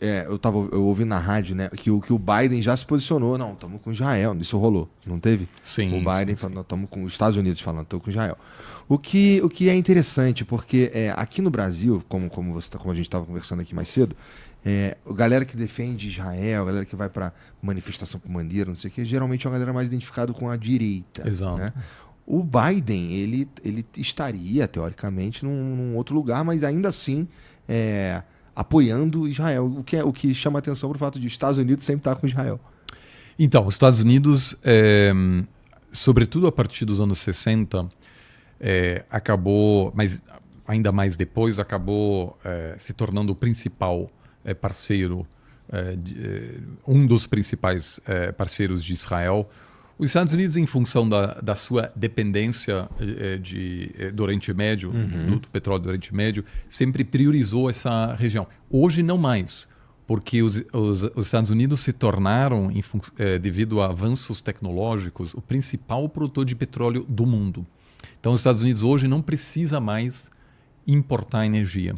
eu ouvi na rádio, né, que o Biden já se posicionou. Não, estamos com Israel. Isso rolou, não teve? Sim. O Biden falou, não, estamos com os Estados Unidos falando, estou com Israel. O que é interessante, porque aqui no Brasil, como a gente estava conversando aqui mais cedo, a galera que defende Israel, a galera que vai para manifestação com bandeira, não sei o que, geralmente é uma galera mais identificada com a direita. Exato. Né? O Biden, ele estaria, teoricamente, num outro lugar, mas ainda assim apoiando Israel, o que chama atenção para o fato de os Estados Unidos sempre estar com Israel. Então, os Estados Unidos, sobretudo a partir dos anos 60, acabou, mas ainda mais depois, acabou se tornando o principal parceiro, um dos principais parceiros de Israel. Os Estados Unidos, em função da sua dependência do Oriente Médio, do petróleo do Oriente Médio, sempre priorizou essa região. Hoje não mais, porque os Estados Unidos se tornaram, devido a avanços tecnológicos, o principal produtor de petróleo do mundo. Então, os Estados Unidos hoje não precisa mais importar energia.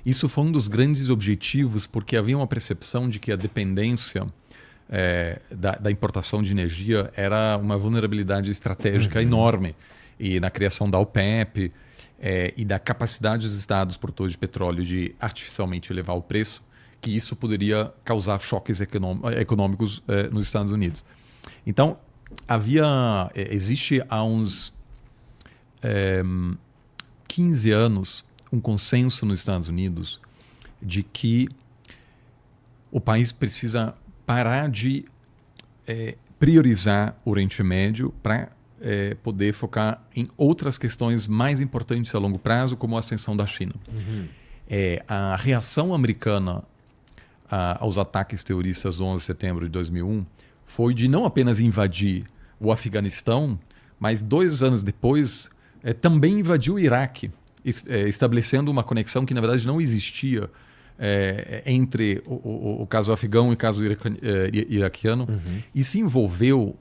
Isso foi um dos grandes objetivos, porque havia uma percepção de que a dependência da importação de energia era uma vulnerabilidade estratégica enorme. E na criação da OPEP e da capacidade dos estados produtores de petróleo de artificialmente elevar o preço, que isso poderia causar choques econômicos nos Estados Unidos. Então, existe há uns 15 anos um consenso nos Estados Unidos de que o país precisa parar de priorizar o Oriente Médio para poder focar em outras questões mais importantes a longo prazo, como a ascensão da China. A reação americana aos ataques terroristas do 11 de setembro de 2001 foi de não apenas invadir o Afeganistão, mas 2 anos depois também invadiu o Iraque, estabelecendo uma conexão que na verdade não existia entre o caso afegão e o caso iraquiano, e se envolveu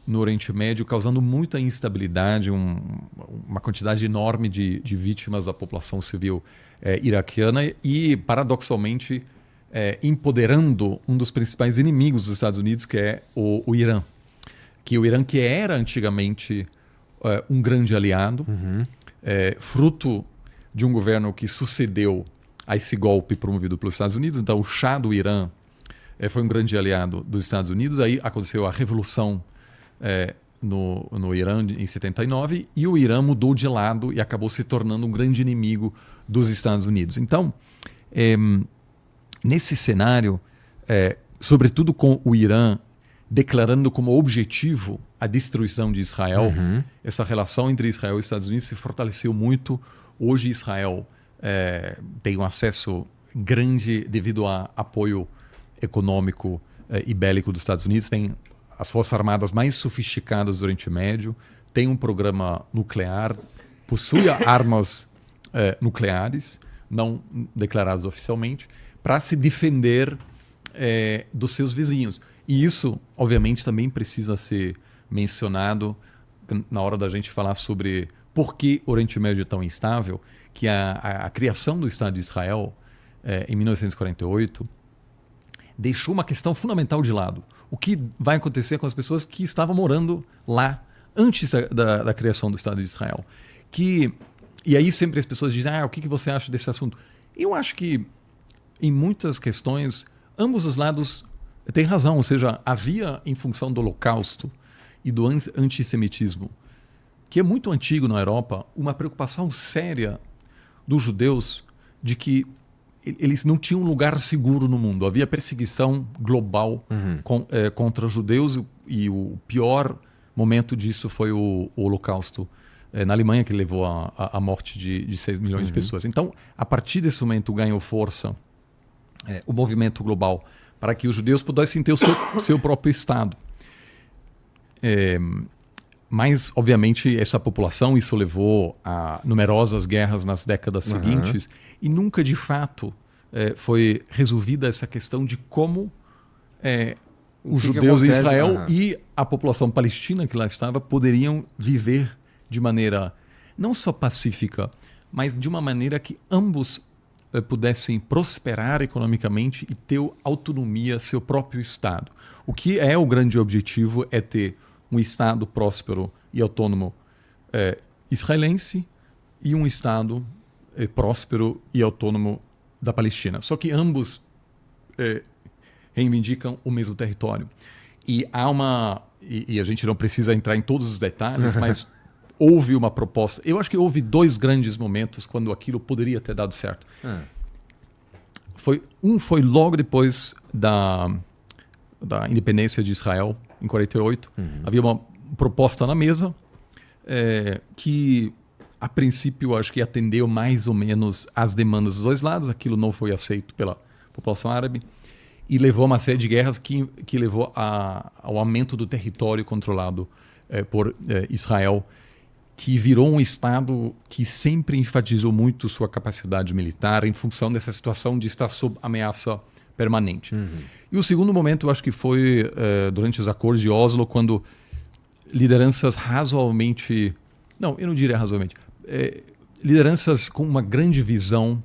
no Oriente Médio, causando muita instabilidade, uma quantidade enorme de vítimas da população civil iraquiana e, paradoxalmente, empoderando um dos principais inimigos dos Estados Unidos, que é o Irã. O Irã, que era antigamente um grande aliado, fruto de um governo que sucedeu a esse golpe promovido pelos Estados Unidos. Então, o Shah do Irã foi um grande aliado dos Estados Unidos. Aí aconteceu a revolução no Irã em 79 e o Irã mudou de lado e acabou se tornando um grande inimigo dos Estados Unidos. Então, nesse cenário, sobretudo com o Irã declarando como objetivo a destruição de Israel, essa relação entre Israel e os Estados Unidos se fortaleceu muito. Hoje Israel tem um acesso grande devido a apoio econômico e bélico dos Estados Unidos, tem as forças armadas mais sofisticadas do Oriente Médio, tem um programa nuclear, possui armas nucleares, não declaradas oficialmente, para se defender dos seus vizinhos. E isso, obviamente, também precisa ser mencionado na hora da gente falar sobre por que o Oriente Médio é tão instável, que a criação do Estado de Israel em 1948 deixou uma questão fundamental de lado. O que vai acontecer com as pessoas que estavam morando lá antes da criação do Estado de Israel? E aí sempre as pessoas dizem, o que você acha desse assunto? Eu acho que, em muitas questões, ambos os lados têm razão. Ou seja, havia, em função do Holocausto e do antissemitismo, que é muito antigo na Europa, uma preocupação séria dos judeus de que eles não tinham um lugar seguro no mundo. Havia perseguição global contra os judeus e o pior momento disso foi o Holocausto na Alemanha, que levou à morte de 6 milhões de pessoas. Então, a partir desse momento ganhou força o movimento global para que os judeus pudessem ter o seu próprio Estado. Mas, obviamente, essa população, isso levou a numerosas guerras nas décadas seguintes e nunca, de fato, foi resolvida essa questão de como os judeus em Israel e a população palestina que lá estava poderiam viver de maneira não só pacífica, mas de uma maneira que ambos pudessem prosperar economicamente e ter autonomia, seu próprio Estado. O que é o grande objetivo é ter um Estado próspero e autônomo israelense e um Estado próspero e autônomo da Palestina. Só que ambos reivindicam o mesmo território. E há e a gente não precisa entrar em todos os detalhes, mas houve uma proposta. Eu acho que houve 2 grandes momentos quando aquilo poderia ter dado certo. Um foi logo depois da independência de Israel, em 48. Havia uma proposta na mesa que, a princípio, acho que atendeu mais ou menos às demandas dos 2 lados. Aquilo não foi aceito pela população árabe e levou a uma série de guerras que levou ao aumento do território controlado por Israel, que virou um Estado que sempre enfatizou muito sua capacidade militar em função dessa situação de estar sob ameaça permanente. E o segundo momento, eu acho que foi durante os acordos de Oslo, quando lideranças razoavelmente... Não, eu não diria razoavelmente. Lideranças com uma grande visão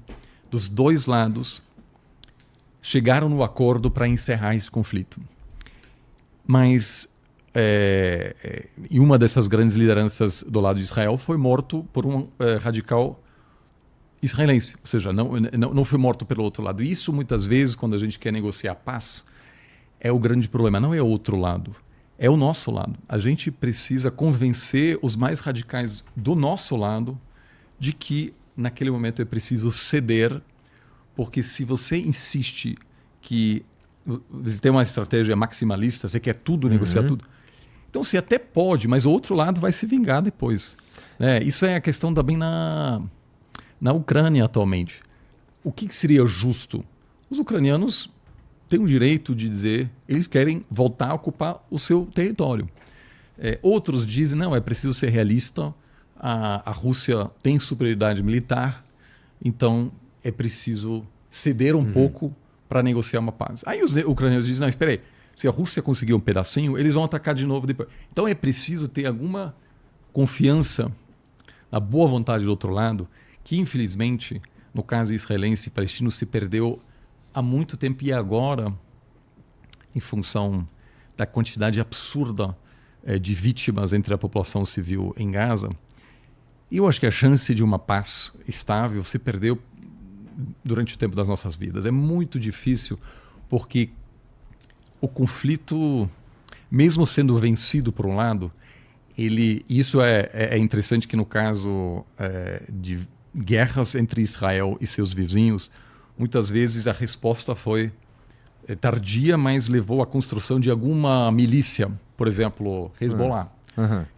dos 2 lados chegaram no acordo para encerrar esse conflito. Mas... e uma dessas grandes lideranças do lado de Israel foi morto por um radical israelense, ou seja, não foi morto pelo outro lado. E isso, muitas vezes, quando a gente quer negociar paz, é o grande problema. Não é o outro lado, é o nosso lado. A gente precisa convencer os mais radicais do nosso lado de que, naquele momento, é preciso ceder, porque se você insiste que você tem uma estratégia maximalista, você quer tudo, negociar tudo, então você até pode, mas o outro lado vai se vingar depois. Isso é a questão também na Ucrânia atualmente. O que seria justo? Os ucranianos têm o direito de dizer eles querem voltar a ocupar o seu território. Outros dizem, não, é preciso ser realista, a Rússia tem superioridade militar, então é preciso ceder um pouco para negociar uma paz. Aí os ucranianos dizem, não, espera aí, se a Rússia conseguir um pedacinho, eles vão atacar de novo depois. Então é preciso ter alguma confiança na boa vontade do outro lado, que infelizmente, no caso israelense e palestino, se perdeu há muito tempo e agora, em função da quantidade absurda de vítimas entre a população civil em Gaza, eu acho que a chance de uma paz estável se perdeu durante o tempo das nossas vidas. É muito difícil porque o conflito, mesmo sendo vencido por um lado, isso é interessante que no caso de guerras entre Israel e seus vizinhos, muitas vezes a resposta foi tardia, mas levou à construção de alguma milícia, por exemplo, Hezbollah.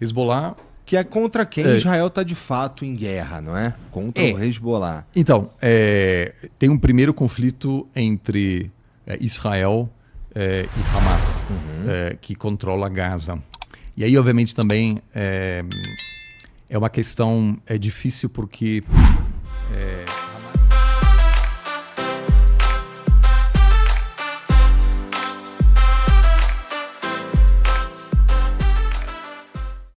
Hezbollah, que é contra quem Israel está de fato em guerra, não é? Contra o Hezbollah. Então, tem um primeiro conflito entre Israel e Hamas, que controla Gaza. E aí, obviamente, também é uma questão difícil porque